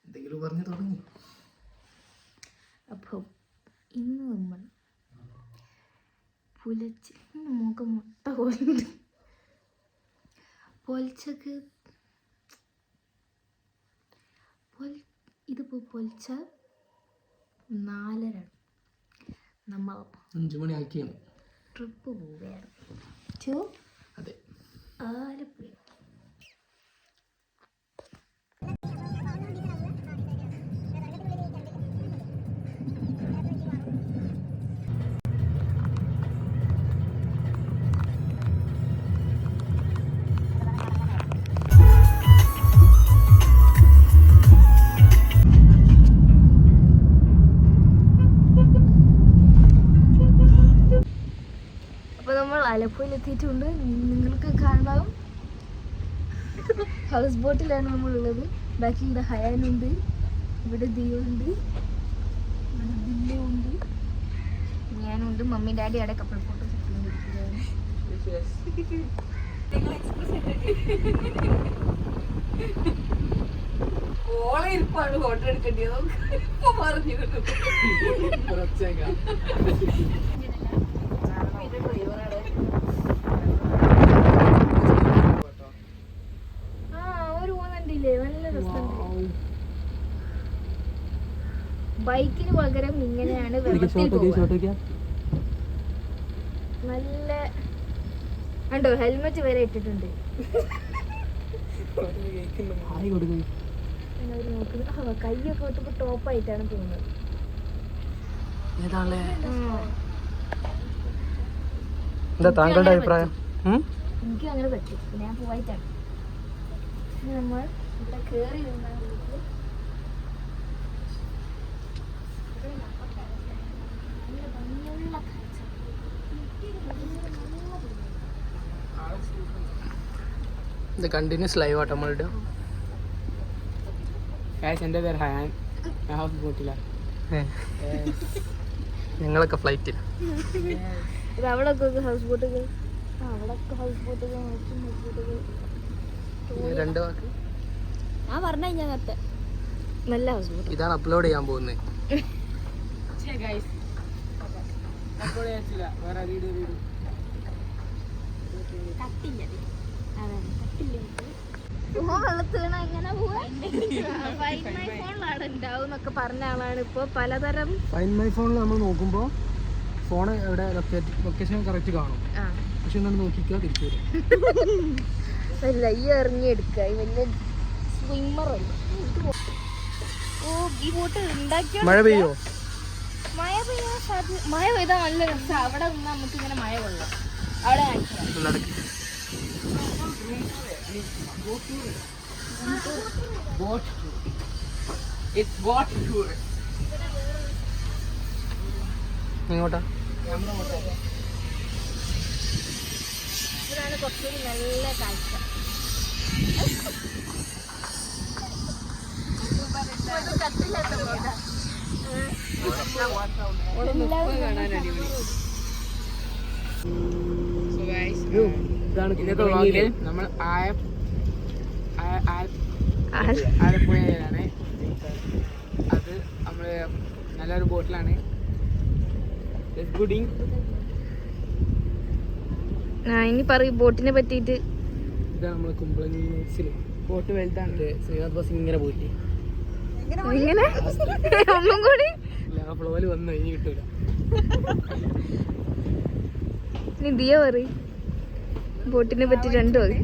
എന്തെങ്കിലും പറഞ്ഞു തുടങ്ങി. അപ്പോൾ ഇന്ന് നമ്മൾ പുലച്ച് മുഖം മുട്ട പോലുണ്ട് പൊലിച്ചക്ക് ഇതിപ്പോൾ പൊലിച്ച 4:30 നമ്മൾ 5 മണി ആക്കിയാണ്. ട്രിപ്പ് പോവുകയാണ്. അതെ, ആലപ്പുഴ. ആലപ്പുഴയിലെത്തിയിട്ടുണ്ട്. നിങ്ങൾക്ക് കാണാം, ഹൗസ് ബോട്ടിലാണ് നമ്മളുള്ളത്. ബാക്കിൽ ഇവിടെ ഹയാനുണ്ട്, ഇവിടെ ദിയുണ്ട്, ഇവിടെ ദില്ലുണ്ട്, ഞാനുണ്ട്. മമ്മി ഡാഡി അവിടെ കപ്പിൾ ഫോട്ടോ എടുത്തുകൊണ്ടിരിക്കുകയാണ്. ഫോട്ടോ എടുക്കേണ്ടത് പറഞ്ഞു ബൈക്കിന് പകരം ഇങ്ങനെയാണ് നല്ല കണ്ടോ, ഹെൽമെറ്റ് വരെ ഇട്ടിട്ടുണ്ട്. കൈയൊക്കെ ഇട്ടപ്പോ ടോപ്പായിട്ടാണ് തോന്നുന്നത്. എന്താ താങ്കളുടെ അഭിപ്രായം? എനിക്കും അങ്ങനെ പറ്റും, ഞാൻ പോയിട്ടാണ്. നമ്മൾ ഇവിടെ കേറി നിന്നാൽ ഇത് കണ്ടിന്യൂസ് ലൈവ് ആട്ടോ നമ്മളുടെ. എൻ്റെ പേര് ഹയാൻ, ഞാൻ ഹൗസ് ബോട്ടിലാണ്. ഞങ്ങളൊക്കെ ഫ്ലൈറ്റിൽ. അവിടൊക്കെ ഹൗസ് ബോട്ടുകൾ, രണ്ട് വാക്ക് ഞാൻ പറഞ്ഞ നേരത്തെ നല്ല ഹൗസ് ബോട്ട്. ഇതാണ് അപ്ലോഡ് ചെയ്യാൻ പോകുന്നത്. പറഞ്ഞ ആളാണ് ഇപ്പൊ പലതരം. ഫൈൻഡ് മൈ ഫോണിൽ നമ്മൾ നോക്കുമ്പോൾ ഫോൺ എവിടെ ലൊക്കേഷൻ കറക്റ്റ് കാണും, പക്ഷെ എന്താണ് നോക്കിക്കുക തിരിച്ചു വരും. ഇറങ്ങിയെടുക്ക വലിയ സ്വിമ്മറല്ല. ഓ, ഈ ബോട്ട് ഉണ്ടാക്കിയ മഴ പെയ്യോ? മഴ പെയ്താൽ നല്ല രസം. അവിടെ നിന്ന് നമുക്ക് ഇങ്ങനെ മഴ കൊള്ളാം. അവിടെ എങ്ങോട്ടാ? ഇവിടാണ് കുറച്ചുകൂടി നല്ല കാഴ്ച. നമ്മൾ ആലപ്പുഴയിലാണ്. അത് നമ്മള് നല്ലൊരു ബോട്ടിലാണ്. ഇനി പറയും ബോട്ടിനെ പറ്റിയിട്ട്. ഇതാണ് നമ്മള് കുമ്പളങ്ങി ബോട്ട് വലുതാണ്. ശ്രീനാഥ് ബസ് ഇങ്ങനെ പോയിട്ട് ഇങ്ങനെ ഒന്നും കൂടി ഫ്ലോയില് വന്നു ഇനി കിട്ടൂല. ഇനി ദിയ പറയും ബോട്ടിനെ പറ്റി രണ്ടു മതി.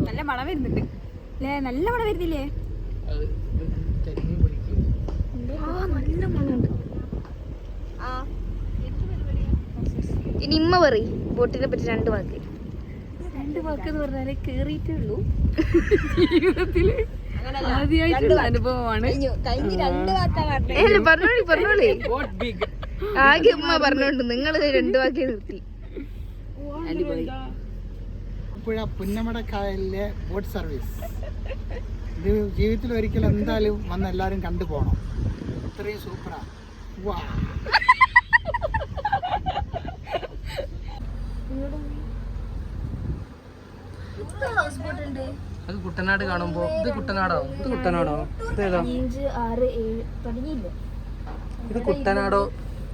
നല്ല മണം വരുന്നുണ്ട് അല്ലേ? നല്ല മണം വരുന്നില്ലേ? നല്ല മണമുണ്ട്. ഇനി ഇമ്മ പറയും ബോട്ടിനെ പറ്റി രണ്ട് വാക്ക് എന്ന് പറഞ്ഞാല് കേറിയിട്ടേ ഉള്ളൂ. ജീവിതത്തില് ആദ്യമായിട്ടുള്ള അനുഭവമാണ്. പറഞ്ഞോളി ആകെ ഉമ്മ പറഞ്ഞോണ്ട് നിങ്ങള് രണ്ട് വാക്കേ നിർത്തി. പുന്നമടക്കായലിലെ ബോട്ട് സർവീസ് ഇത് ജീവിതത്തിൽ ഒരിക്കലും എന്തായാലും വന്ന് എല്ലാവരും കണ്ടുപോകണം. ഇത്രയും സൂപ്പറാ. ഹൗസ് ബോട്ട് ഉണ്ട്. അത് കുട്ടനാട് കാണുമ്പോ ഇത് കുട്ടനാടോ ഇത് ഏതാ 5, 6, 7 തുടങ്ങിയില്ലേ? ഇത് കുട്ടനാടോ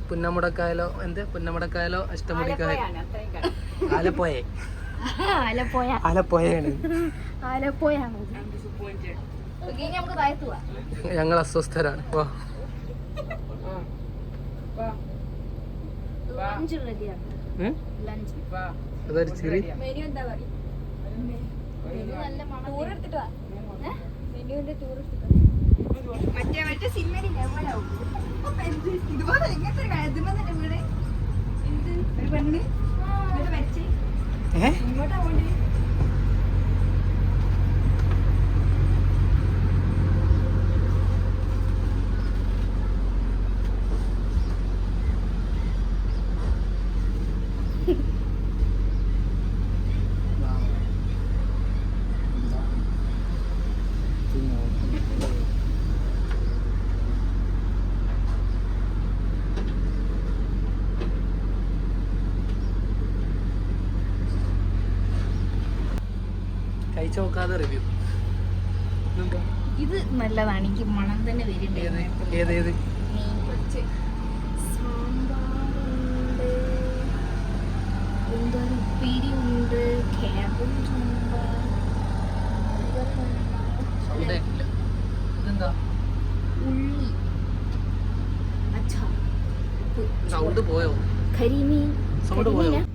പുന്നമുടക്കായലോ പുന്നമുടക്കായലോ അഷ്ടമുടിക്കായ ആലപ്പോയെ ആലപ്പോയാണ് ആലപ്പോയാണ്. ഓക്കേ, ഇനി നമുക്ക് താഴത്ത് പോവാം. ഞങ്ങൾ അസ്വസ്ഥരാണ്. വാ ലഞ്ച് റെഡിയാണ്. ലഞ്ച് അതൊരു ചെറിയ മെനു എന്താ പറയുക? നല്ല മണം. ടൂർ എടുത്തിട്ട് വാ. മെനുവിന്റെ ടൂർ എടുത്തിട്ട് മറ്റേ സിനിമയിലില്ലേ എവിടെയാവും ഇതുപോലെ എങ്ങനത്തെ ഒരു കഴുതുമെന്നെ വീട് എന്ത് ഒരു പെണ്ണ് ഇവിടെ വരച്ച് ഇങ്ങോട്ടാ പോണ്ടേ? കഴിച്ചു നോക്കാതെ റിവ്യൂ. ഇത് നല്ലതാണ്. എനിക്ക് മണം തന്നെ വരുന്നുണ്ട്. ഏത് സാമ്പാറുണ്ട്, എന്താണ് ഉപ്പേരി ഉണ്ട്, ക്യാബേജ് ഉണ്ട്. ഇതെന്താ ഉള്ളി, അച്ചാർ, സൗണ്ട് പോയോ? കരിമീൻ. സൗണ്ട് പോയോ? കരിമീനാ?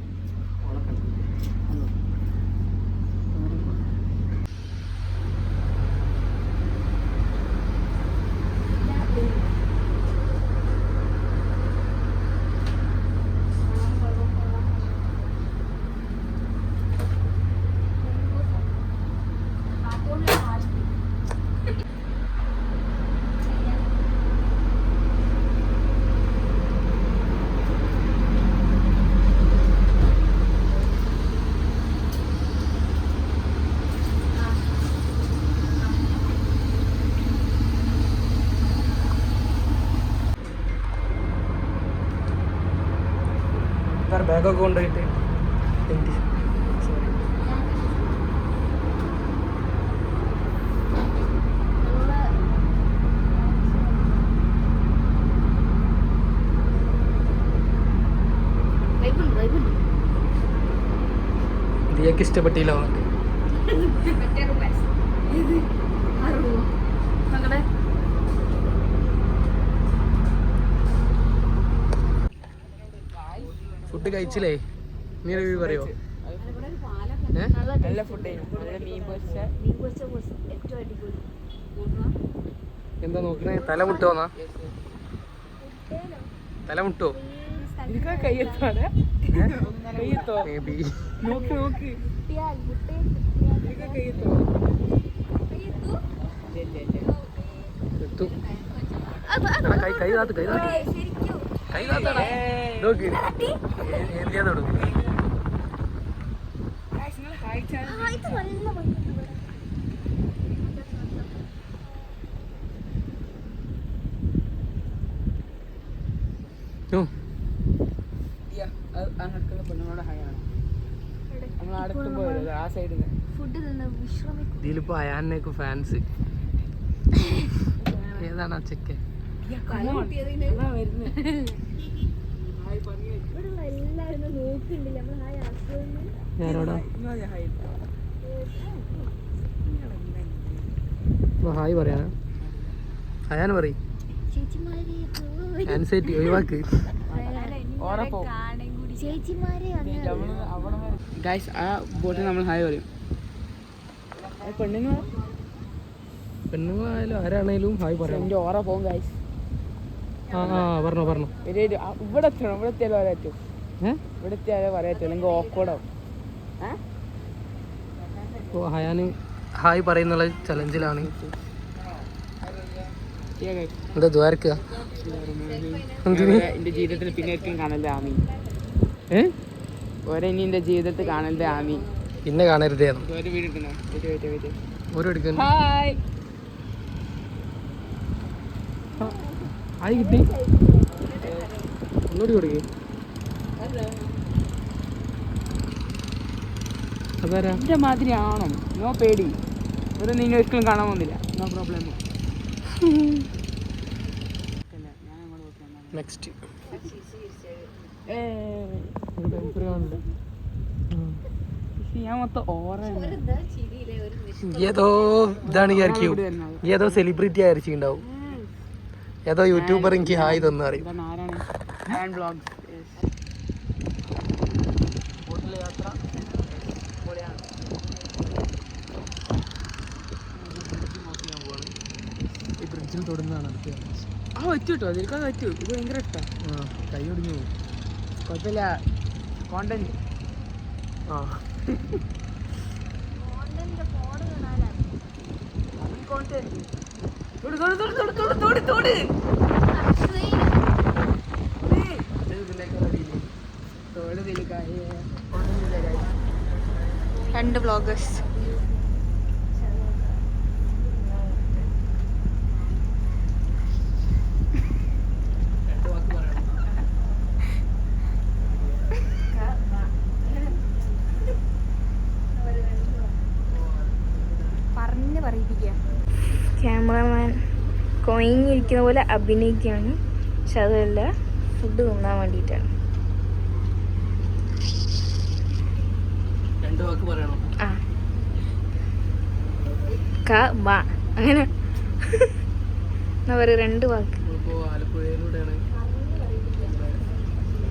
ബാഗൊക്കെ കൊണ്ടുപോയിട്ട് ദിയക്ക് ഇഷ്ടപ്പെട്ടില്ല. ഫുഡ് കഴിച്ചില്ലേ? നീ റിവ്യൂ പറയോ? നല്ല ഫുഡ്. എന്താ നോക്കണേ? തല മുട്ടോന്നാ? തല മുട്ടോ? കൈ നോക്ക് എന്തിയാതോടും. ഇതിലിപ്പോ അയാനൊക്കെ ഫാൻസ്. ഏതാണ് ആ ചെക്കൻ? ഞാനോടാ ഹായ് പറയാനാ? അയാൻ പറയും. ആൻസൈറ്റി ഒഴിവാക്ക്. ആ ബോട്ടിൽ നമ്മൾ ഹായ് പറയും. പെണ്ണുങ്ങളായാലും ആരാണേലും ഹായ് പറയാം. ഓറ പോകും ഗൈസ്. പറഞ്ഞോ ഇവിടെ എത്തണം. ഇവിടെ എത്തിയാലും പറയാറ്റോ. ഇവിടെ എത്തിയാലേ പറയാറ്റോ, അല്ലെങ്കിൽ ഓക്കോടാവും. ഹയാന് ഹായ് പറയുന്നുള്ള ചലഞ്ചിലാണ്. എന്താ ദ്വാരക്കുക? എന്റെ ജീവിതത്തിൽ പിന്നെ ഏറ്റവും കാണലുടെ ആമി. ഇനി എന്റെ ജീവിതത്തിൽ കാണലുടെ ആമി. പിന്നെ കാണരുതേ ഒരു വീട് എടുക്കണോ? ഒരു എടുക്കുന്നു. ഹായ് ആയി കിട്ടി. ഒന്നുകൂടി കൊടുക്കേ. അതാരാ? എൻ്റെ മാതിരി ആണോ? നോ പേടി, ഒരു നിങ്ങൾ ഒരിക്കലും കാണാൻ പോകുന്നില്ല. No problem. നെക്സ്റ്റ് ഞാൻ മൊത്തം ഓറ ഏതോ ഇതാണ് വിചാരിക്കും, ഏതോ സെലിബ്രിറ്റി ആയിരിച്ചിട്ടുണ്ടാവും, ഏതോ യൂട്യൂബർ എനിക്ക് ഹായ് തന്നു അറിയും. ആരാണ്? Hand vlogs. ഈ ബ്രിഡ്ജിൽ തൊടുന്നതാണ് ആ പറ്റൂ കേട്ടോ, അതിൽക്കത് പറ്റൂ. ഇത് ഭയങ്കര ഇഷ്ടമാണ്. കൈ ഒടിഞ്ഞു പോകും. കുഴപ്പമില്ല, കോണ്ടന്റ്. ആ രണ്ട് വ്ളോഗേഴ്സ്. പറഞ്ഞ് പറയിപ്പിക്കുക. ക്യാമറമാൻ കൊയിഞ്ഞിരിക്കുന്ന പോലെ അഭിനയിക്കുകയാണ്, പക്ഷെ അതല്ല, ഫുഡ് തിന്നാൻ വേണ്ടിയിട്ടാണ്. രണ്ട് വാക്ക് പറയണോ? ആ അങ്ങനെ എന്നാ പറയുക, രണ്ട് വാക്ക്. നമ്മളിപ്പോൾ ആലപ്പുഴയിലൂടെയാണ്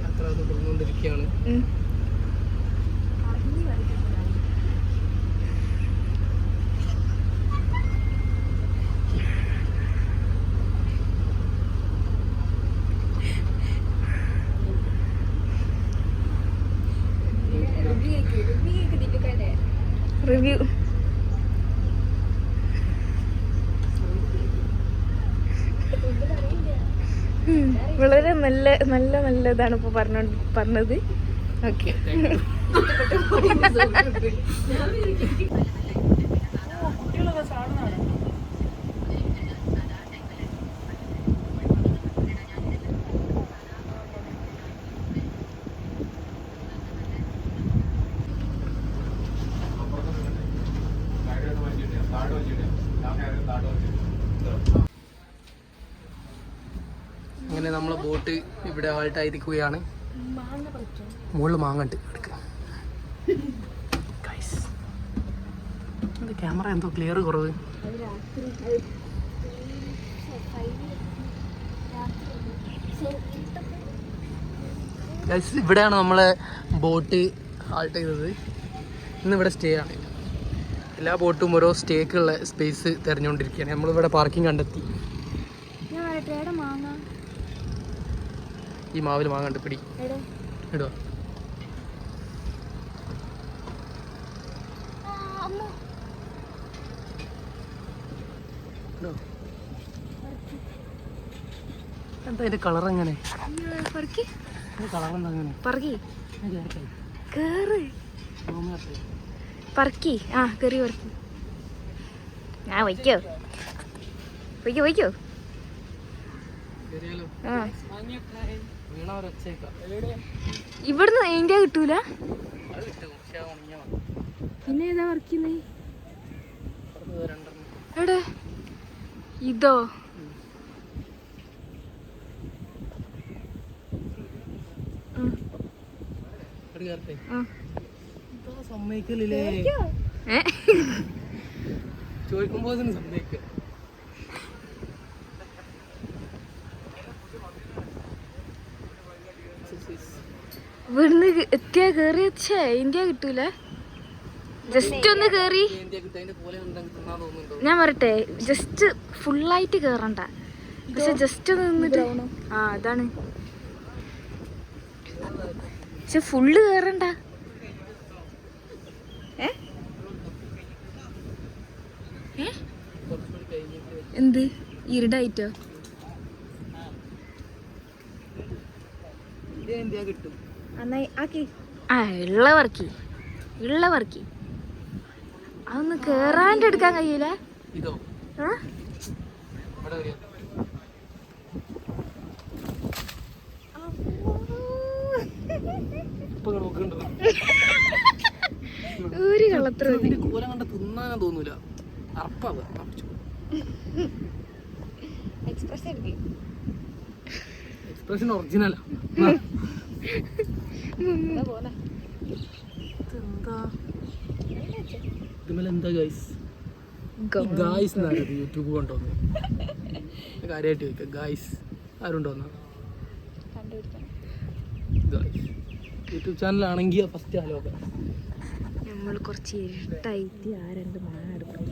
യാത്ര തുടർന്നുകൊണ്ടിരിക്കുകയാണ്. റിവ്യൂ. വളരെ നല്ല നല്ല നല്ല ഇതാണ് ഇപ്പോൾ പറഞ്ഞത്. ഓക്കെ. അങ്ങനെ നമ്മളെ ബോട്ട് ഇവിടെ ആയിട്ടായിരിക്കുകയാണ്. മുകളിൽ മാങ്ങണ്ട് എടുക്കുക. ക്യാമറ എന്തോ ക്ലിയർ കുറവ്. ഇവിടെയാണ് നമ്മളെ ബോട്ട് ഹാൾട്ട് ചെയ്തത്. ഇന്നിവിടെ സ്റ്റേ ആണ്. എല്ലാ ബോട്ടും ഓരോ സ്റ്റേക്കുള്ള സ്പേസ് തിരഞ്ഞുകൊണ്ടിരിക്കുകയാണ്. നമ്മളിവിടെ പാർക്കിംഗ് കണ്ടെത്തി. ഈ മാവിൽ മാങ്ങണ്ട്, പിടി ഇടുക. എന്താ അതിന്റെ കളർ എങ്ങനെ? കളർ എന്താ അങ്ങനെ? പറക്കി ആ കറി പറക്കി. ആ വയ്ക്കോ വയ്ക്കോ വയ്ക്കോ. ഇവിടുന്ന് ഇന്ത്യ കിട്ടൂല. പിന്നെ ഏതാ വർക്കുന്നത്? എവിടെ? ഇതോ? സമ്മതിക്കല്ലേ? ചോദിക്കുമ്പോ സമ്മതിക്ക. ഇവിടുന്ന് എത്തിയാ കേറി വെച്ചേ ഇന്ത്യ കിട്ടൂല. ജസ്റ്റ് ഒന്ന് കേറി ഞാൻ പറട്ടെ, ജസ്റ്റ് ഫുള്ളായിട്ട് കേറണ്ട, പക്ഷെ ജസ്റ്റ് ഒന്ന് നിന്നിട്ട്. ആ അതാണ്, പക്ഷെ ഫുള്ള് കേറണ്ട. എന്ത് ഇരുടായിട്ടോ? ആ ഉള്ള വർക്കി അതൊന്ന് കേറാണ്ട് എടുക്കാൻ കഴിയൂല. ഒരു കള്ളത്ര കോലം കണ്ട തിന്നാൻ തോന്നൂല. അറപ്പാവ് എക്സ്പ്രസ് എക്സ്പ്രഷൻ ഒറിജിനലാ. എന്താ ഗൈസ് ഗായ്സ് എന്നാണ് യൂട്യൂബ് കൊണ്ടുവന്നു. കാര്യമായിട്ട് ചോദിക്കാം, ഗായ്സ് ആരുണ്ടോന്ന ഗായ്സ് യൂട്യൂബ് ചാനലാണെങ്കിൽ ഫസ്റ്റ് ആലോക നമ്മൾ കുറച്ച് ഇരുട്ടായിട്ട് ആ രണ്ട് മാടുക്കും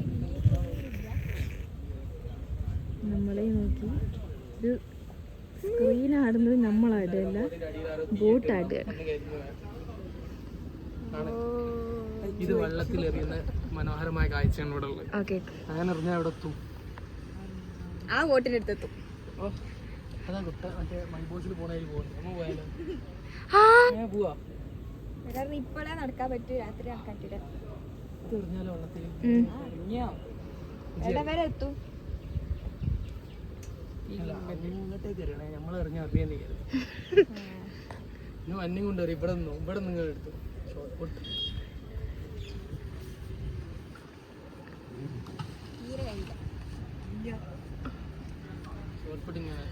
നമ്മളെ നോക്കി. ഇത് സ്ക്രീൻ ആടുന്നത് നമ്മളാടുകയല്ല, ബോട്ട് ആടുകയാണ്. ഇത് വെള്ളത്തിൽ എറിയുന്ന മനോഹരമായ കാഴ്ചയാണ് ഇവിടെ ഉള്ളത്. ഓക്കെ, അങ്ങനെ എറിഞ്ഞാൽ അവിടെ എത്തും. ആ ബോട്ടിൻ്റെ അടുത്തെത്തും. അതാ കുട്ട മറ്റേ മൈബോസിൽ പോണതിൽ പോകുന്നു. നമ്മൾ പോയാലോ? പോവാ. ഇപ്പോഴേ നടക്കാൻ പറ്റും, രാത്രി നടക്കാൻ പറ്റില്ല. ഇത് എറിഞ്ഞാലോ വെള്ളത്തിൽ? എവിടെ വരെ എത്തും? അങ്ങോട്ടേക്ക് എറിയണേ, നമ്മൾ എറിഞ്ഞ അറിയാൻ ഇന്ന് വന്യം കൊണ്ടുവരും. ഇവിടെ നിങ്ങൾ എടുത്തു ഷോർട്ട് പുട്ട്. ഷോർട്ട് പുട്ട് ഇങ്ങനെ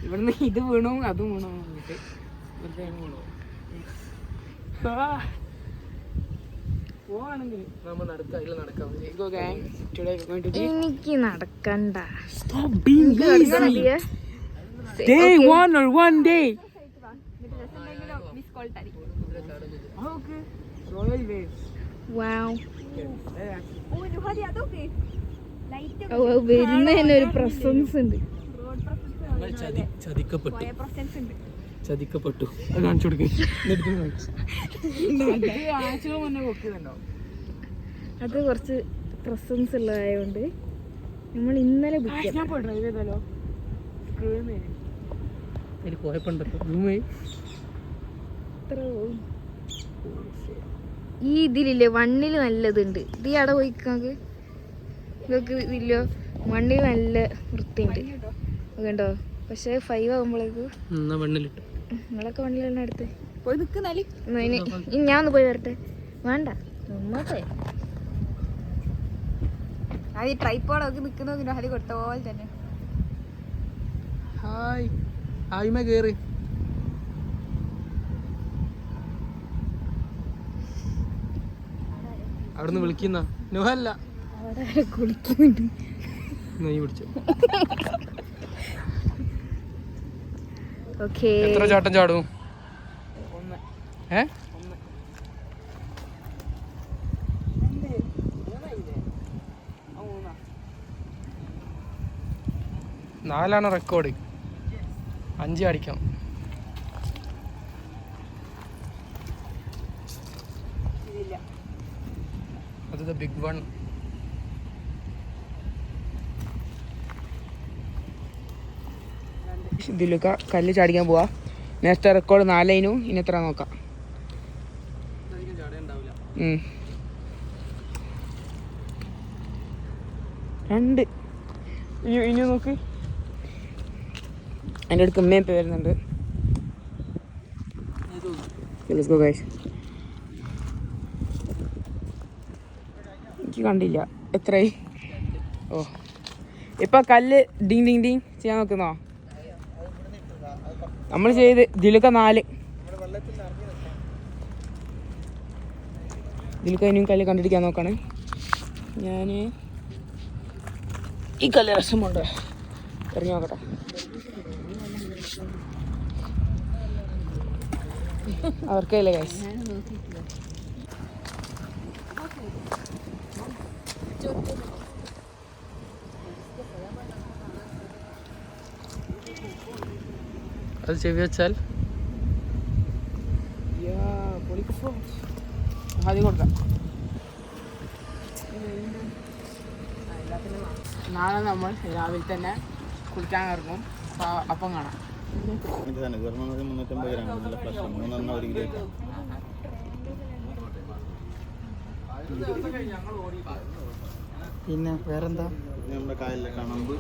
ഇവിടുന്ന് ഇത് വീണു അതും വീണു എന്നിട്ട് വെറുതെ വീണു പോവാണെങ്കിൽ നമ്മൾ നടക്കാം, അതിൽ നടക്കാം. എനിക്ക് നടക്കണ്ട. Day 1 or 1 day. Royal Waves. വരുന്നതിന് ഒരു പ്രസൻസ് ഉണ്ട്. ചതിക്കപ്പെട്ടു. അത് കാണിച്ചു കൊടുക്കും. ആഴ്ചകൾ മുന്നേ പൊക്കിയതുണ്ടോ? അത് കുറച്ച് പ്രസൻസ് ഉള്ളതായതുകൊണ്ട് നമ്മൾ ഇന്നലെ ബുക്ക് ഞാൻ പോയി ഡ്രൈവ് ചെയ്താലോ? അതിൽ പോയപ്പോണ്ടല്ലോ റൂമേ ഈ ഇതിലില്ലേ വണ്ണില് നല്ലതുണ്ട്. ഇത് ഈ അട പോയിക്കാക്ക് ഇതൊക്കെ ഇതില്ലോ വണ്ണിൽ നല്ല വൃത്തിയുണ്ട് കണ്ടോ. പക്ഷെ 5 ആകുമ്പോഴേക്ക് വണ്ണിലിട്ടു. നിങ്ങളൊക്കെ വണ്ണിലെണ്ണ എടുത്ത് പോയി നിൽക്കുന്നാല് ഞാൻ ഒന്ന് പോയി വരട്ടെ. വേണ്ട നമ്മട്ടെ അത് ഈ ട്രൈപ്പോഡൊക്കെ നിൽക്കുന്ന ഹരി കൊടുത്ത പോലെ തന്നെ. ഹായ് ഹായ്മ കേറി. അവിടുന്ന് വിളിക്കുന്ന നുഹല്ല അവിടെ കുളിക്കുന്നുണ്ട്. നീ പിടിച്ചു. ഓക്കേ, എത്ര ചാട്ടം ചാടും? 4 റെക്കോർഡ്. 5 അടിക്കാം. അത് ബിഗ് വൺ. ഇതിലൊക്കെ കല്ല് ചാടിക്കാൻ പോവാ. നേരത്തെ റെക്കോർഡ് 4 ഇനി എത്ര നോക്കാം. 2 ഇനി നോക്ക്. എൻ്റെ അടുത്ത് ഉമ്മയും ഇപ്പം വരുന്നുണ്ട്. എനിക്ക് കണ്ടില്ല എത്രയായി. ഓ ഇപ്പം കല്ല് ഡിങ് ഡിങ് ഡിങ് ചെയ്യാൻ നോക്കുന്നോ? നമ്മൾ ചെയ്ത് ഇതിലൊക്കെ 4. ഇതിലൊക്കെ ഇനിയും കല്ല് കണ്ടിരിക്കാൻ നോക്കാണ് ഞാൻ. ഈ കല്ല് രസമുണ്ട്, എറിഞ്ഞു നോക്കട്ടെ. അവർക്കല്ലേ ഗൈസ്. അത് ചെവി വെച്ചാൽ ആദ്യം കൊടുക്കാം. നാളെ നമ്മൾ രാവിലെ തന്നെ കുളിക്കാൻ ഇറങ്ങും. അപ്പം കാണാം. പിന്നെ വേറെന്താ? നമ്മുടെ കായലിലെ കണമ്പ്,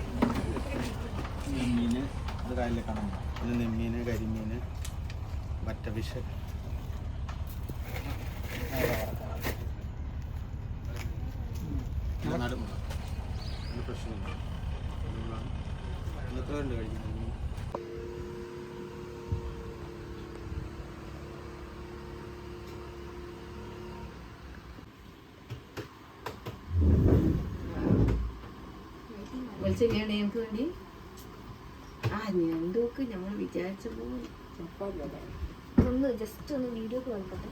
നെമ്മീന്, അത് കായലിലെ കണമ്പ്, പിന്നെ നെമ്മീന്, കരിമീന്, വറ്റഫിഷ്, വന്നാലും നല്ല പ്രശ്നമില്ല. എത്ര ഉണ്ട് കഴിക്കുന്നത്? വിളിച്ചില്ലേ ഞങ്ങൾക്ക് വേണ്ടി? ഞണ്ടോക്ക് ഞങ്ങൾ വിചാരിച്ചപ്പോ ഒന്ന് ജസ്റ്റ് ഒന്ന് വീഡിയോ നോക്കട്ടെ.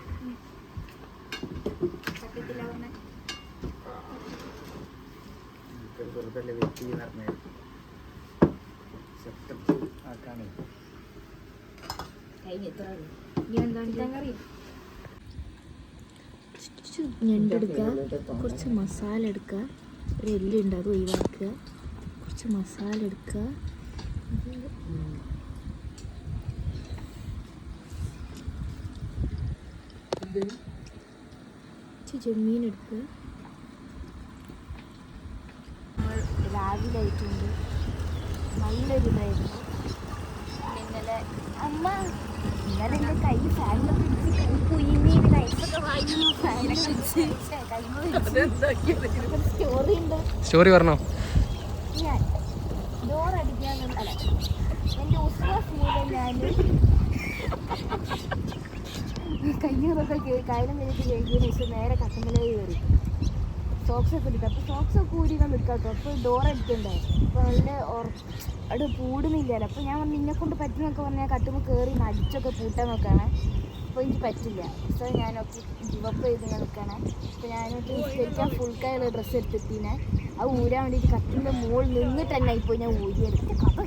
ഞണ്ടെടുക്കുക, കുറച്ച് മസാല എടുക്കുക, ഒരു എല്ലുണ്ട് അത് ഒഴിവാക്കുക, കുറച്ച് മസാല എടുക്കുക, ചെമ്മീൻ എടുക്കുക. രാവിലെ ആയിട്ടുണ്ട്, നല്ലൊരു ഇതായിരുന്നു. ഇന്നലെ എൻ്റെ കൈ ഫാനിൽ പിടിച്ച് കൈ കുഞ്ഞി നൈസൊക്കെ വാങ്ങി ഫാനിൽ പിടിച്ച് സ്റ്റോറി ഉണ്ട്. സ്റ്റോറി പറഞ്ഞോ? ഞാൻ ഡോറടിക്കാൻ അല്ല എൻ്റെ ഉസ്വാസിയുടെ ഞാൻ കയ്യൊക്കെ കായലും കഴിഞ്ഞിട്ട് കഴിക്കുന്നതിന് ശേഷം നേരെ കട്ടമ്പലേ കയറി സോക്സൊക്കെ എടുക്കുക. അപ്പോൾ സോക്സൊക്കെ ഊരിക്കാൻ നിൽക്കാട്ടോ. അപ്പോൾ ഡോറടിക്കണ്ടേ, അപ്പോൾ നല്ല അവിടെ പൂടുന്നില്ലല്ലോ. അപ്പോൾ ഞാൻ നിന്നെ കൊണ്ട് പറ്റുന്നൊക്കെ പറഞ്ഞാൽ കട്ടുമ്പോൾ കയറി അടിച്ചൊക്കെ പൂട്ടാൻ നോക്കുകയാണ്. അപ്പോൾ എനിക്ക് പറ്റില്ല. സോ ഞാനൊക്കെ ഗിവപ്പ് ചെയ്ത് നിൽക്കുകയാണ്. അപ്പോൾ ഞാനൊക്കെ ശരിക്കും ഫുൾ കൈയുള്ള ഡ്രസ്സ് എടുത്തിട്ടീനെ അത് ഊരാൻ വേണ്ടിയിട്ട് കട്ടിൻ്റെ മുകളിൽ നിന്നിട്ട് തന്നെ ആയിപ്പോയി ഞാൻ ഊരിയെടുത്ത്. കഥ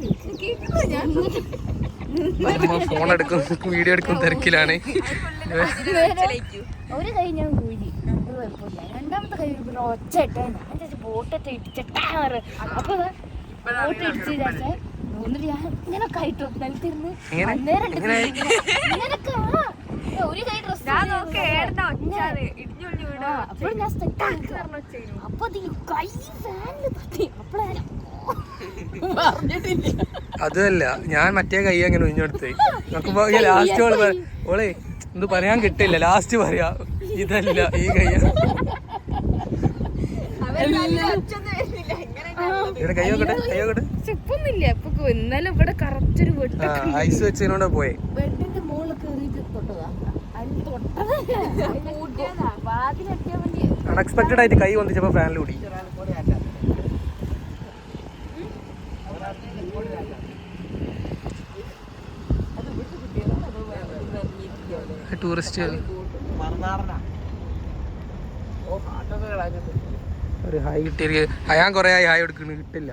ഫോൺ എടുക്കും വീഡിയോ എടുക്കും തിരക്കിലാണ്. ഒരു കൈ ഞാൻ ഊരി, അത് കുഴപ്പമില്ല. രണ്ടാമത്തെ കൈ പിന്നെ ഒച്ച ഇട്ടാ ഞാൻ ബോട്ടൊക്കെ ഇടിച്ചിട്ടാ. അപ്പൊ ബോട്ട് ഇടിച്ച് വെച്ചാൽ ഒന്നിട്ട് ഞാൻ ഇങ്ങനെ കൈട്ടു നിലത്തിരുന്ന് അന്നേരം ഇങ്ങനൊക്കെ ഒരു കൈ ഡ്രസ് അപ്പോൾ ഞാൻ സ്റ്റെക്ക്. അപ്പൊ കൈ ഫാനിൽ തട്ടി. അപ്പോഴാണ് അതല്ല, ഞാൻ മറ്റേ കൈ അങ്ങനെ ഒഴിഞ്ഞെടുത്ത് നോക്കുമ്പോ ലാസ്റ്റ് ഓളെ എന്ത് പറയാൻ കിട്ടില്ല. ലാസ്റ്റ് പറയാ ഇതല്ല ഈ കൈ. ഇവിടെ കൈ നോക്കട്ടെ, കൈ നോക്കട്ടെ. ചെപ്പൊന്നുമില്ല. അപ്പൊ ഇന്നലെ ഇവിടെ കറക്റ്റ് ഒരു വെട്ട് ഐസ് വെച്ചതിനോടെ പോയെ. ബെഡിന്റെ മുകളിൽ കയറിയിട്ട് തൊട്ടതാ. അതിന് തൊട്ടതാ വാതിലെത്തിയാൻ വേണ്ടി അൺഎക്സ്പെക്ടഡ് ആയിട്ട് കൈ വന്നിച്ചപ്പോ ഫാനിൽ കൂടി. ടൂറിസ്റ്റ് ഒരു ഹായ് കിട്ടിയ ഞാൻ കൊറേ ആയി ഹായ് കൊടുക്കുന്നു, കിട്ടില്ല.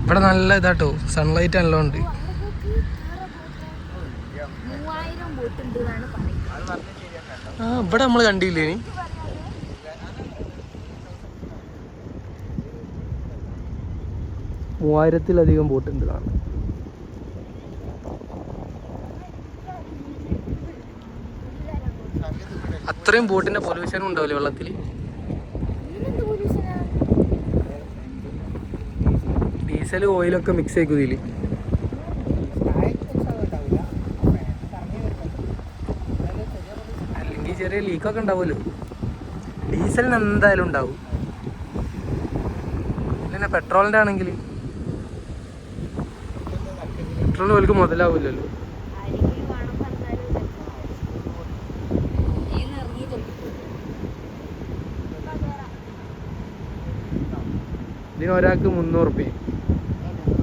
ഇവിടെ നല്ല ഇതാട്ടോ, സൺലൈറ്റ് നല്ല ഉണ്ട്. 3000 ബോട്ടുണ്ട് എന്നാണ് പറയുന്നത്. ആ ഇവിടെ നമ്മൾ കണ്ടില്ലേ ഇനി. മൂവായിരത്തിലധികം ബോട്ടുണ്ട് കാണാൻ. അത്രയും ബോട്ടിന്റെ പൊല്യൂഷനും ഉണ്ടാവില്ലേ വെള്ളത്തിൽ. ഡീസൽ ഓയിലൊക്കെ മിക്സ് ആയിക്കും ഇതില്. അല്ലെങ്കിൽ ചെറിയ ലീക്കൊക്കെ ഉണ്ടാവുമല്ലോ. ഡീസലിന് എന്തായാലും ഉണ്ടാവും. പിന്നെ പെട്രോളിൻ്റെ ആണെങ്കിൽ പെട്രോൾ ഓൽക്ക് മുതലാവില്ലല്ലോ. ഇതിന് ഒരാൾക്ക് 300 റുപ്യ.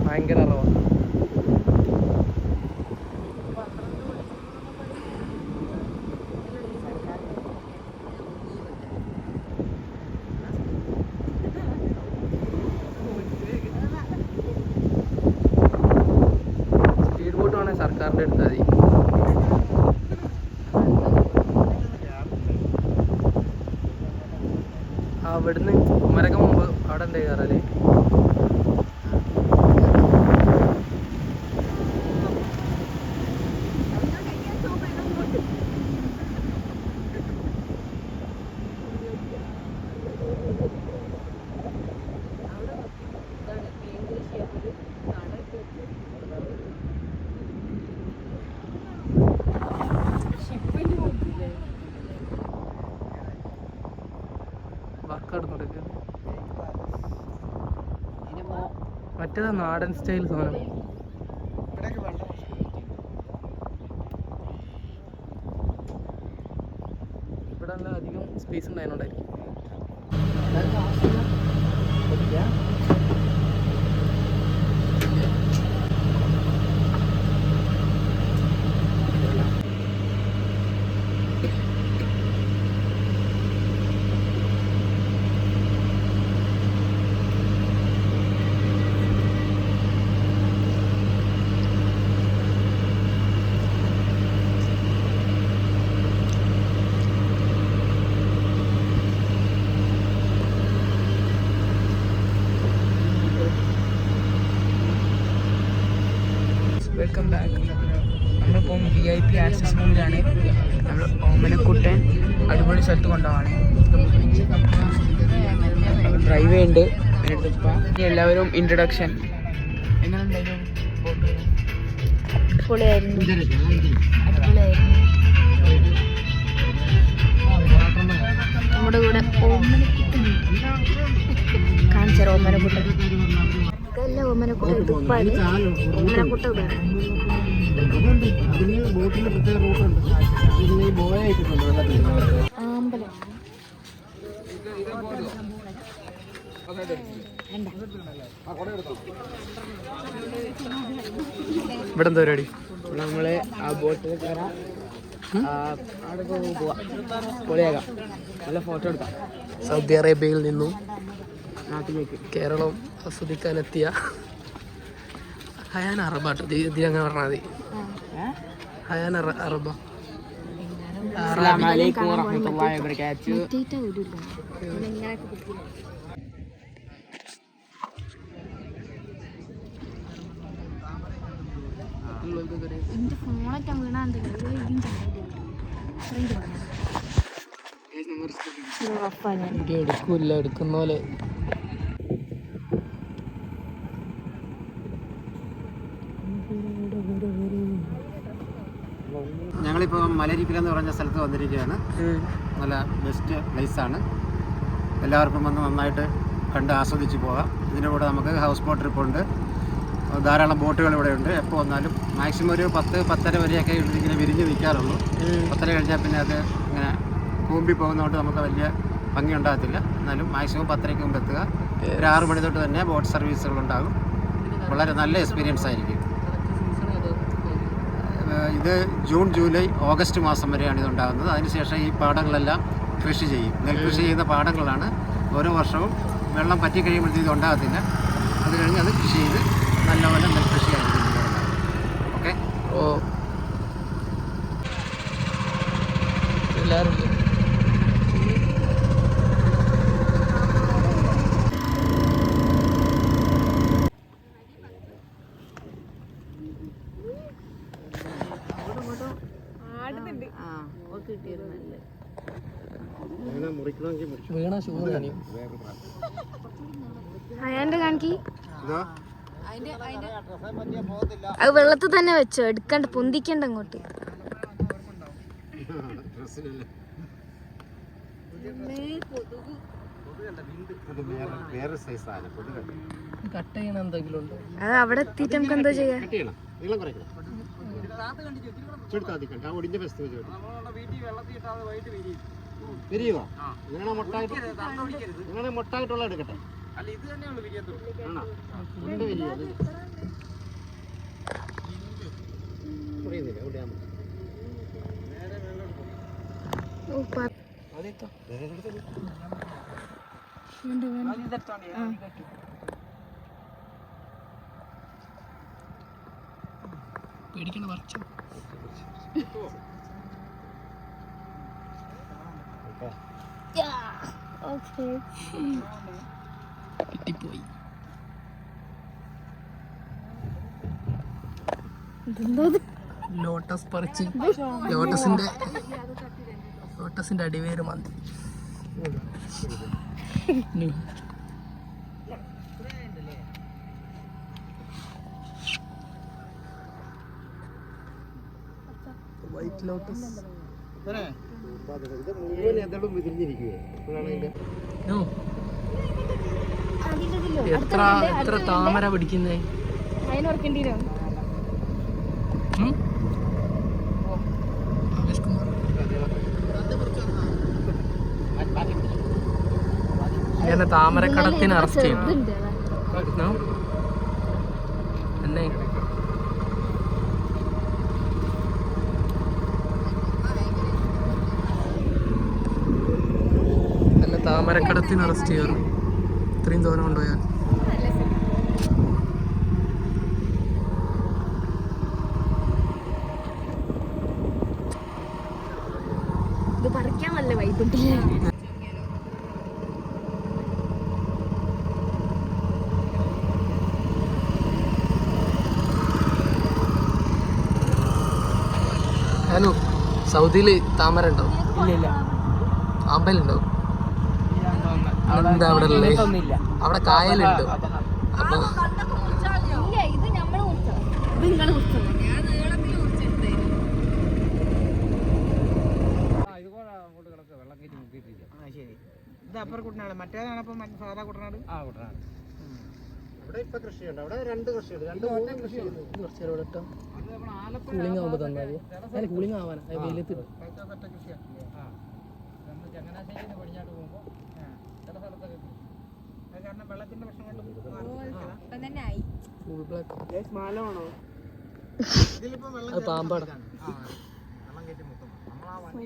ഭയങ്കര അറവാണ്. സ്പീഡ് ബോട്ട് വേണേൽ സർക്കാരിൻ്റെ എടുത്താൽ മതി. അവിടുന്ന് കുമരകം മുമ്പ് അവിടെ എന്താ കയറാല്ലേ? മറ്റേതാ നാടൻ സ്റ്റൈൽ സാധനം. ഇവിടെയൊക്കെ വെള്ളം ഇവിടെ നല്ല അധികം സ്പേസ് ഉണ്ടായിരുന്നുണ്ടായിരിക്കും. Welcome back. നമ്മളിപ്പം VIP ആക്സസ് റൂമിലാണ്. നമ്മൾ ഓമനക്കുട്ടൻ അടിപൊളി സ്ഥലത്ത് കൊണ്ടുപോവാണ്. ഡ്രൈവ് ഉണ്ട്. ഇനി എല്ലാവരും ഇൻട്രൊഡക്ഷൻ. എങ്ങനെയുണ്ടായിരുന്നു? അടിപൊളിയായിരുന്നു. നമ്മുടെ കൂടെ കാണിച്ചാൽ ഓമനക്കുട്ടൻ ഇതല്ല ഓമനക്കുട്ടൻ. ഇത് ഉപ്പാണ് ഓമനക്കുട്ട. ബോട്ടിൽ പ്രത്യേക റൂട്ടുണ്ട്. അമ്പലം ഇവിടെ എന്താ പരിപാടി? നമ്മൾ ആ ബോട്ടിൽ കയറാം, അവിടെ പോവാം, പൊളിയാകാം, നല്ല ഫോട്ടോ എടുക്കാം. സൗദി അറേബ്യയിൽ നിന്നും നാട്ടിലേക്ക് കേരളം ആസ്വദിക്കാനെത്തിയ ഹയാൻ അറബാട്ടോ. ഇതിലങ്ങനെ പറഞ്ഞാൽ മതി. ഹയാൻ അറബ. അസ്സലാമു അലൈക്കും വറഹ്മത്തുള്ളാഹി വബറകാതുഹു. എന്റെ ഫോണൊക്കെ വീണാണ്ട് എടുക്കൂല്ല, എടുക്കുന്ന പോലെ. ഞങ്ങളിപ്പോൾ മലരിക്കൽ എന്ന് പറഞ്ഞ സ്ഥലത്ത് വന്നിരിക്കുകയാണ്. നല്ല ബെസ്റ്റ് പ്ലേസാണ്. എല്ലാവർക്കും വന്ന് നന്നായിട്ട് കണ്ട് ആസ്വദിച്ച് പോകാം. ഇതിൻ്റെ കൂടെ നമുക്ക് ഹൗസ് ബോട്ട് ട്രിപ്പുണ്ട്. ധാരാളം ബോട്ടുകൾ ഇവിടെ ഉണ്ട്. എപ്പോൾ വന്നാലും മാക്സിമം ഒരു 10-10:30 വരെയൊക്കെ ഇതിങ്ങനെ വിരിഞ്ഞ് നിൽക്കാറുള്ളൂ. 10:30 കഴിഞ്ഞാൽ പിന്നെ അത് ഇങ്ങനെ കൂമ്പി പോകുന്നതുകൊണ്ട് നമുക്ക് വലിയ ഭംഗി ഉണ്ടാകത്തില്ല. എന്നാലും മാക്സിമം 10:30 മുമ്പ് എത്തുക. ഒരു 6 മണി തൊട്ട് തന്നെ ബോട്ട് സർവീസുകളുണ്ടാകും. വളരെ നല്ല എക്സ്പീരിയൻസ് ആയിരിക്കും. ഇത് ജൂൺ, ജൂലൈ, ഓഗസ്റ്റ് മാസം വരെയാണ് ഇതുണ്ടാകുന്നത്. അതിനുശേഷം ഈ പാടങ്ങളെല്ലാം കൃഷി ചെയ്യും. നെൽകൃഷി ചെയ്യുന്ന പാടങ്ങളാണ്. ഓരോ വർഷവും വെള്ളം പറ്റി കഴിയുമ്പോഴത്തേക്കും ഇത് ഉണ്ടാകത്തില്ല. അത് കഴിഞ്ഞ് അത് കൃഷി ചെയ്ത് നല്ലപോലെ നെൽകൃഷി ആയിരിക്കും. ഓക്കെ. ഓ എല്ലാവരും വീണ ഷൂ കാണിയും. അയാന്റെ കാണിക്ക്. അത് വെള്ളത്തിൽ തന്നെ വെച്ചോ, എടുക്കണ്ട, പൊന്തിക്കണ്ട അങ്ങോട്ട്. കട്ട് ചെയ്യണ എന്തെങ്കിലും ഉണ്ടോ? അത് അവിടെ എത്തിയിട്ട് നമുക്ക് എന്താ ചെയ്യാ? മൊട്ടായിട്ടുള്ള എടുക്കട്ടെ. പേടിക്കണ പറിച്ചു. കിട്ടിപ്പോയി. ലോട്ടസ് പറിച്ച് ലോട്ടസിന്റെ അടിവേര് മന്തി. White lotus. ഇത് മുഴുവൻ എന്തോടും വിരിഞ്ഞിരിക്കുകയോ? അപ്പോഴാണ് അതിൻ്റെ എത്ര താമര പിടിക്കുന്നേ? അതിനോർക്കേണ്ടിരോ ഇങ്ങനെ താമരക്കടത്തിന് അറസ്റ്റ് ചെയ്യണം എന്നെ. നല്ല താമരക്കടത്തിന് അറസ്റ്റ് ചെയ്യാറ് ഇത്രയും തോനെ കൊണ്ടുപോയാൽ. ഇത് പറിക്കാൻ നല്ല വൈകിട്ടില്ലേ? ഹലോ, സൗദിയില് താമര ഉണ്ടോ? ഇല്ല ആമ്പലുണ്ടോ? എന്താ അവിടെ ഉള്ളേ? അവിടെ കായലുണ്ടോ? അപ്പൊ ഇല്ല, ഇത് നമ്മള് കുറിച്ചോ, ഇത് നിങ്ങള് കുറിച്ചോ? ശരി, ഇത് അപ്പുറം കുട്ടനാട്, മറ്റേതാണ് അപ്പം സാധാ കുട്ടനാട്. ഇവിടെ ഇപ്പൊ കൃഷിയുണ്ട്, അവിടെ 2 കൃഷിയുണ്ട്, 2-3 കൃഷിയുണ്ട്. കൂളിംഗ് ആവുമ്പോ തന്നാൽ മതി. കൂളിംഗ് ആവാനാ വെയിലത്ത് ചങ്ങനാശ്ശേരി പടിഞ്ഞാട്ട് പോകുമ്പോൾ ചില സ്ഥലത്തൊക്കെ കാരണം വെള്ളത്തിന്റെ പ്രശ്നം കൊണ്ട് ഫുൾ ബ്ലാക്ക്. ഇതിലിപ്പോ വെള്ളം അത് പാമ്പാണ്. വെള്ളം കയറ്റി മുക്കും. നമ്മളാ വണ്ടി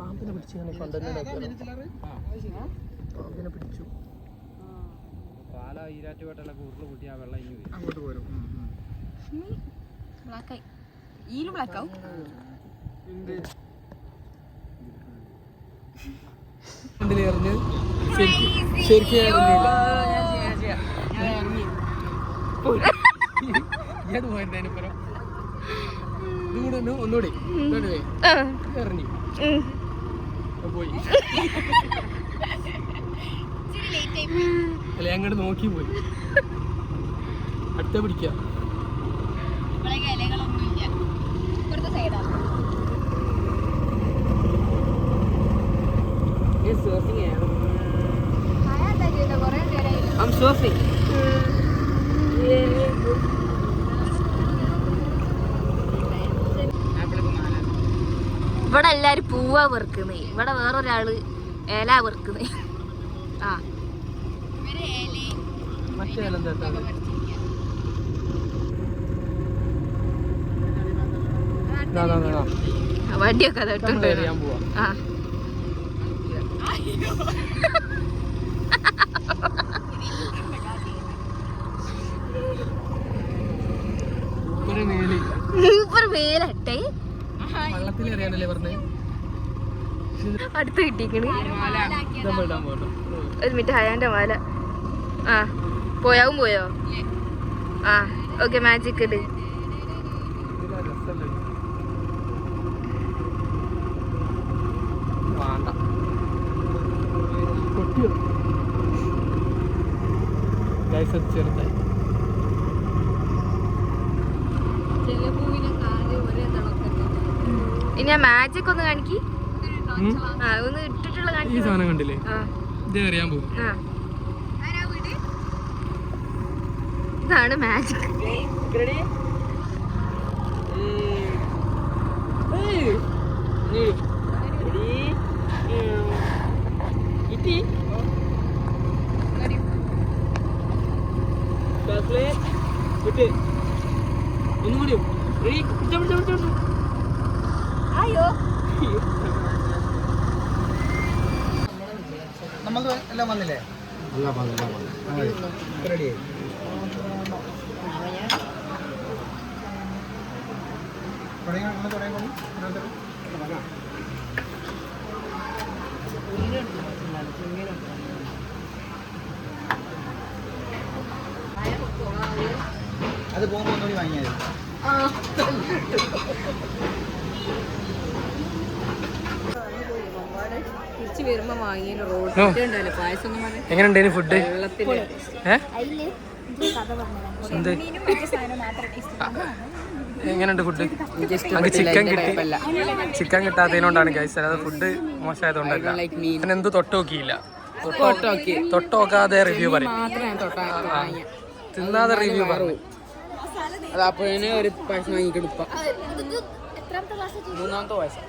പാമ്പിനെ പിടിച്ചു പാമ്പിനെ പിടിച്ചു. പാല ഈരാറ്റുപേട്ടൊക്കെ ഉരുള് കൂട്ടി ആ വെള്ളം ഇനി വരും, അങ്ങോട്ട് പോരും. ബ്ലാക്കായി ഈല് ബ്ലാക്കാവും. എറിഞ്ഞ് ശരിക്കും ഇയാട് പോയതിന് പരം ഇതുകൂടെ ഒന്നുകൂടി എറിഞ്ഞു പോയി. അല്ലെ അങ്ങോട്ട് നോക്കി പോയി. അടുത്ത പിടിക്കാം. I'm surfing. ഇവിടെ എല്ലാരും പൂവാ വെറുക്കുന്നേ, ഇവിടെ വേറൊരാള് ഇല വെറുക്കുന്നേ. ആ മറ്റേ എന്താ വണ്ടിയൊക്കെ അതിട്ടുണ്ട്. ഞാൻ പോവാ. ആ സൂപ്പർ മേലട്ടെ വള്ളത്തിൽ അറിയാനല്ലേ പറഞ്ഞേ. അടുത്ത് കിട്ടിക്കണ്. ഒരു മിനിറ്റ്, ഹയാന്റെ മാല. ആ പോയാവും പോയോ? ആ ഓക്കെ, മാജിക് ഇട്. ചെറുതായി ഇനി ആ മാജിക് ഒന്ന് കാണിക്ക്. ആ ഒന്ന് ഇട്ടിട്ടുള്ള ഈ കാണിക്ക്. സാധനം കണ്ടില്ലേ? ആ ഇത് അറിയാൻ പോകും. ആ ഇതാണ് മാജിക്. ഒന്നും കൂടിയോ? അയ്യോ നമ്മൾ എല്ലാം വന്നില്ലേ? റെഡിയായി. തുടങ്ങിക്കോളൂ. അത് പോകുമ്പോൾ ഒന്നുകൂടി വാങ്ങിയാൽ തിരിച്ചു വരുമ്പോ വാങ്ങിയ റോഡ് ഉണ്ടല്ലോ പായസം ഒന്നും പറഞ്ഞ എങ്ങനെയുണ്ടായിരുന്നു ഫുഡ്? വെള്ളത്തില് എന്ത് എങ്ങനെയുണ്ട് ഫുഡ്? നമുക്ക് ചിക്കൻ കിട്ടി. ചിക്കൻ കിട്ടാത്തതിനോണ്ടാണ് ഗൈസ്, അല്ലാതെ ഫുഡ് മോശമായതുകൊണ്ടല്ല. ഞാൻ എന്ത് തൊട്ട് നോക്കിയില്ല. തൊട്ടോക്കാതെ റിവ്യൂ പറയും. മാത്രമേ തൊട്ടാ തിന്നാതെ റിവ്യൂ പറയും. അത് അപ്പോഴേ ഒരു പൈസ വാങ്ങിക്കെടുക്കാം. എത്രാമത്തെ ക്ലാസ്? 3ാമത്തെ വയസ്സ്.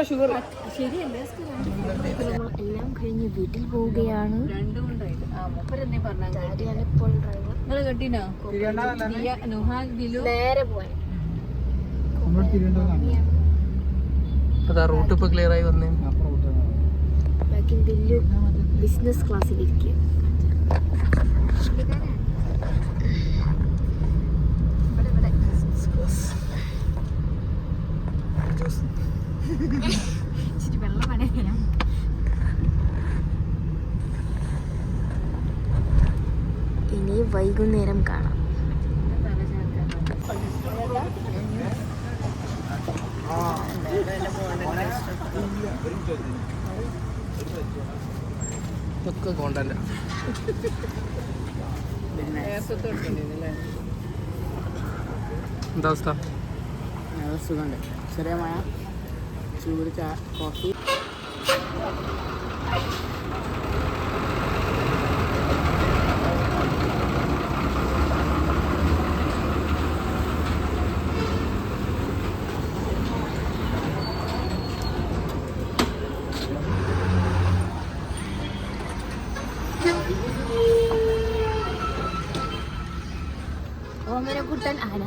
ഷുഗർ നമ്മൾ എല്ലാം കഴിഞ്ഞ് വീട്ടിൽ പോവുകയാണ്. ഡാഡിയാണ് ഇപ്പോൾ ഡ്രൈവർ. നേരെ പോവാൻ അതാ റൂട്ട് ഇപ്പൊ ക്ലിയർ ആയി വന്നേ. ബാക്കി ബില്ല് ബിസിനസ് ക്ലാസ്സിലിരിക്കുക. ഇനി വൈകുന്നേരം കാണാം. ഇതൊക്കെ കോണ്ടന്റ്. എന്താ അവസ്ഥ? സുഖമുണ്ട്. ചെറിയ മഴ, ചൂട് കോഫി. ഓമനക്കുട്ടൻ ആന.